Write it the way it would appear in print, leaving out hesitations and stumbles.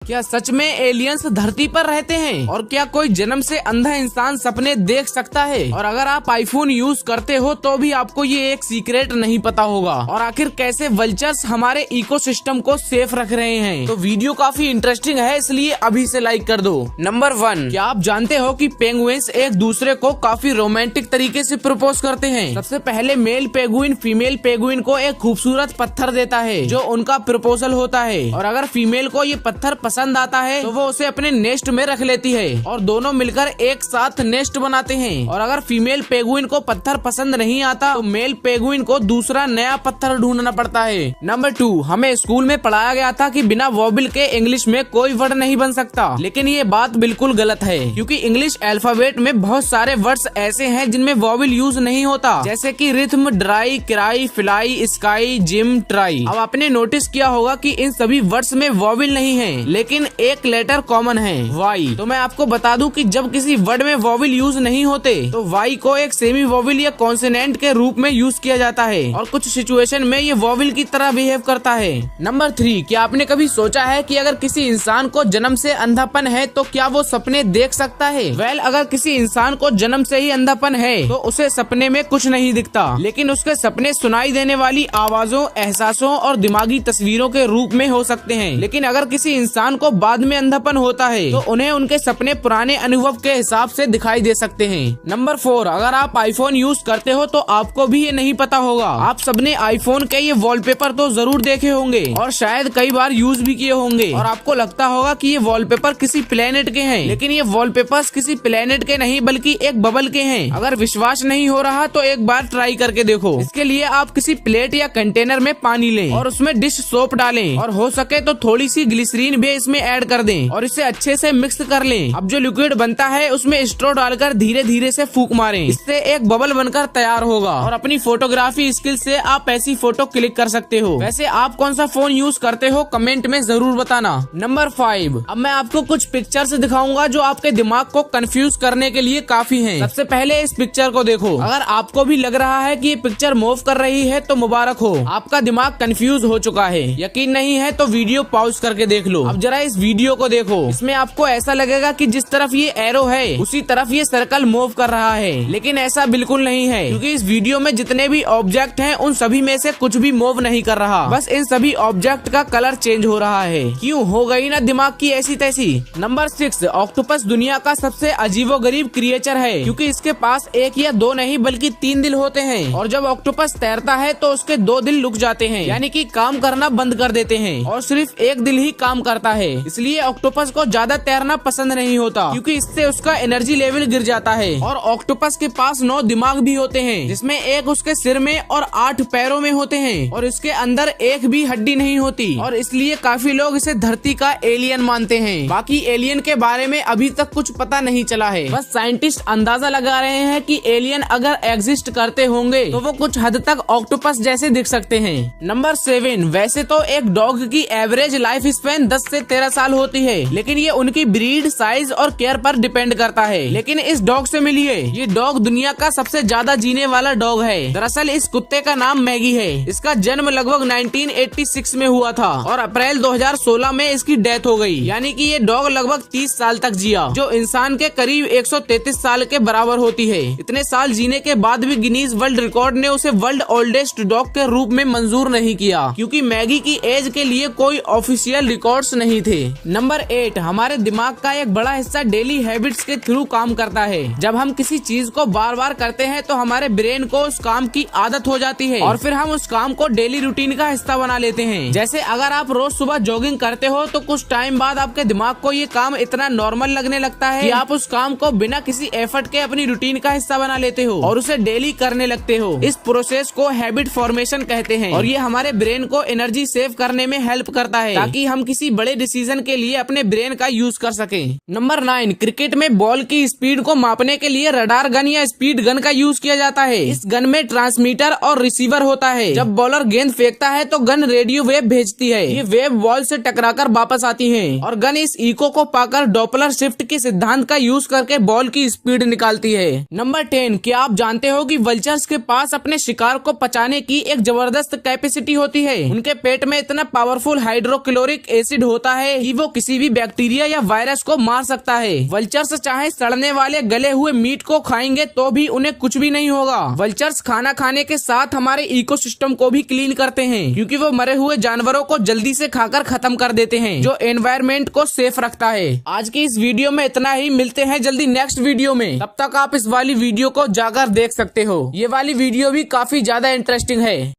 क्या सच में एलियंस धरती पर रहते हैं? और क्या कोई जन्म से अंधा इंसान सपने देख सकता है? और अगर आप आईफोन यूज करते हो तो भी आपको ये एक सीक्रेट नहीं पता होगा। और आखिर कैसे वल्चर्स हमारे इकोसिस्टम को सेफ रख रहे हैं? तो वीडियो काफी इंटरेस्टिंग है, इसलिए अभी से लाइक कर दो। नंबर 1, क्या आप जानते हो कि पेंगुइन्स एक दूसरे को काफी रोमांटिक तरीके से प्रपोज करते हैं? सबसे पहले मेल पेंगुइन फीमेल पेंगुइन को एक खूबसूरत पत्थर देता है जो उनका प्रपोजल होता है। और अगर फीमेल को ये पत्थर पसंद आता है तो वो उसे अपने नेस्ट में रख लेती है और दोनों मिलकर एक साथ नेस्ट बनाते हैं। और अगर फीमेल पेंगुइन को पत्थर पसंद नहीं आता तो मेल पेंगुइन को दूसरा नया पत्थर ढूंढना पड़ता है। नंबर 2, हमें स्कूल में पढ़ाया गया था कि बिना वोवेल के इंग्लिश में कोई वर्ड नहीं बन सकता, लेकिन ये बात बिल्कुल गलत है, क्योंकि इंग्लिश अल्फाबेट में बहुत सारे वर्ड्स ऐसे हैं जिनमें वोवेल यूज नहीं होता, जैसे कि रिथम, ड्राई, किराई, फ्लाई, स्काई, जिम, ट्राई। अब आपने नोटिस किया होगा कि इन सभी वर्ड्स में वोवेल नहीं है, लेकिन एक लेटर कॉमन है, वाई। तो मैं आपको बता दूं कि जब किसी वर्ड में वोवेल यूज नहीं होते तो वाई को एक सेमी वोवेल या कॉन्सोनेंट के रूप में यूज किया जाता है और कुछ सिचुएशन में ये वोवेल की तरह बिहेव करता है। नंबर 3, क्या आपने कभी सोचा है कि अगर किसी इंसान को जन्म से अंधापन है तो क्या वो सपने देख सकता है? वेल, अगर किसी इंसान को जन्म से ही अंधापन है तो उसे सपने में कुछ नहीं दिखता, लेकिन उसके सपने सुनाई देने वाली आवाजों, एहसासों और दिमागी तस्वीरों के रूप में हो सकते हैं। लेकिन अगर किसी इंसान को बाद में अंधापन होता है तो उन्हें उनके सपने पुराने अनुभव के हिसाब से दिखाई दे सकते हैं। नंबर 4, अगर आप आईफोन यूज करते हो तो आपको भी ये नहीं पता होगा। आप सबने आईफोन के ये वॉलपेपर तो जरूर देखे होंगे और शायद कई बार यूज भी किए होंगे, और आपको लगता होगा कि ये वॉलपेपर किसी प्लेनेट के हैं, लेकिन ये वॉलपेपर्स किसी प्लेनेट के नहीं बल्कि एक बबल के हैं। अगर विश्वास नहीं हो रहा तो एक बार ट्राई करके देखो। इसके लिए आप किसी प्लेट या कंटेनर में पानी लें और उसमें डिश सोप डालें और हो सके तो थोड़ी सी ग्लिसरीन भी इसमें ऐड कर दें और इसे अच्छे से मिक्स कर लें। अब जो लिक्विड बनता है उसमें स्ट्रॉ डालकर धीरे धीरे से फूंक मारें, इससे एक बबल बनकर तैयार होगा और अपनी फोटोग्राफी स्किल से आप ऐसी फोटो क्लिक कर सकते हो। वैसे आप कौन सा फोन यूज करते हो कमेंट में जरूर बताना। नंबर 5, अब मैं आपको कुछ पिक्चर्स दिखाऊंगा जो आपके दिमाग को कंफ्यूज करने के लिए काफी हैं। सबसे पहले इस पिक्चर को देखो। अगर आपको भी लग रहा है कि ये पिक्चर मूव कर रही है तो मुबारक हो, आपका दिमाग कंफ्यूज हो चुका है। यकीन नहीं है तो वीडियो पॉज करके देख लो। अब जरा इस वीडियो को देखो, इसमें आपको ऐसा लगेगा कि जिस तरफ ये एरो है उसी तरफ ये सर्कल मूव कर रहा है, लेकिन ऐसा बिल्कुल नहीं है, क्योंकि इस वीडियो में जितने भी ऑब्जेक्ट हैं उन सभी में से कुछ भी मूव नहीं कर रहा, बस इन सभी ऑब्जेक्ट का कलर चेंज हो रहा है। क्यों, हो गई ना दिमाग की ऐसी तैसी। नंबर 6, ऑक्टोपस दुनिया का सबसे अजीबोगरीब क्रिएचर है, क्योंकि इसके पास एक या दो नहीं बल्कि 3 दिल होते हैं, और जब ऑक्टोपस तैरता है तो उसके 2 दिल रुक जाते हैं, यानी कि काम करना बंद कर देते हैं और सिर्फ एक दिल ही काम करता है। इसलिए ऑक्टोपस को ज्यादा तैरना पसंद नहीं होता, क्योंकि इससे उसका एनर्जी लेवल गिर जाता है। और ऑक्टोपस के पास 9 दिमाग भी होते हैं, जिसमें एक उसके सिर में और 8 पैरों में होते हैं, और इसके अंदर एक भी हड्डी नहीं होती, और इसलिए काफी लोग इसे धरती का एलियन मानते हैं। बाकी एलियन के बारे में अभी तक कुछ पता नहीं चला है, बस साइंटिस्ट अंदाजा लगा रहे हैं कि एलियन अगर एग्जिस्ट करते होंगे तो वो कुछ हद तक ऑक्टोपस जैसे दिख सकते हैं। नंबर 7, वैसे तो एक डॉग की एवरेज लाइफ स्पैन 10 से 13 साल होती है, लेकिन ये उनकी ब्रीड, साइज और केयर पर डिपेंड करता है। लेकिन इस डॉग से मिलिए, ये डॉग दुनिया का सबसे ज्यादा जीने वाला डॉग है। दरअसल इस कुत्ते का नाम मैगी है। इसका जन्म लगभग 1986 में हुआ था और अप्रैल 2016 में इसकी डेथ हो गई, यानी कि ये डॉग लगभग 30 साल तक जिया, जो इंसान के करीब 133 साल के बराबर होती है। इतने साल जीने के बाद भी गिनीज वर्ल्ड रिकॉर्ड ने उसे वर्ल्ड ओल्डेस्ट डॉग के रूप में मंजूर नहीं किया, क्योंकि मैगी की एज के लिए कोई ऑफिशियल रिकॉर्ड्स नहीं थे। नंबर 8, हमारे दिमाग का एक बड़ा हिस्सा डेली हैबिट्स के थ्रू काम करता है। जब हम किसी चीज को बार बार करते हैं तो हमारे ब्रेन को उस काम की आदत हो जाती है और फिर हम उस काम को डेली रूटीन का हिस्सा बना लेते हैं। जैसे अगर आप रोज सुबह जॉगिंग करते हो तो कुछ टाइम बाद आपके दिमाग को ये काम इतना नॉर्मल लगने लगता है कि आप उस काम को बिना किसी एफर्ट के अपनी रूटीन का हिस्सा बना लेते हो और उसे डेली करने लगते हो। इस प्रोसेस को हैबिट फॉर्मेशन कहते हैं और ये हमारे ब्रेन को एनर्जी सेव करने में हेल्प करता है, ताकि हम किसी बड़े डिसीजन के लिए अपने ब्रेन का यूज कर सके। नंबर 9, क्रिकेट में बॉल की स्पीड को मापने के लिए रडार गन या स्पीड गन का यूज किया जाता है। इस गन में ट्रांसमीटर और रिसीवर होता है। जब बॉलर गेंद फेंकता है तो गन रेडियो वेव भेजती है। ये वेव बॉल से टकराकर वापस आती है और गन इस इको को पाकर डॉपलर शिफ्ट के सिद्धांत का यूज करके बॉल की स्पीड निकालती है। नंबर 10, क्या आप जानते हो कि वल्चर्स के पास अपने शिकार को पचाने की एक जबरदस्त कैपेसिटी होती है। उनके पेट में इतना पावरफुल हाइड्रोक्लोरिक एसिड होता होता है कि वो किसी भी बैक्टीरिया या वायरस को मार सकता है। वल्चर्स चाहे सड़ने वाले गले हुए मीट को खाएंगे तो भी उन्हें कुछ भी नहीं होगा। वल्चर्स खाना खाने के साथ हमारे इकोसिस्टम को भी क्लीन करते हैं, क्योंकि वो मरे हुए जानवरों को जल्दी से खाकर खत्म कर देते हैं, जो एनवायरमेंट को सेफ रखता है। आज की इस वीडियो में इतना ही, मिलते हैं जल्दी नेक्स्ट वीडियो में। तब तक आप इस वाली वीडियो को जाकर देख सकते हो। ये वाली वीडियो भी काफी ज्यादा इंटरेस्टिंग है।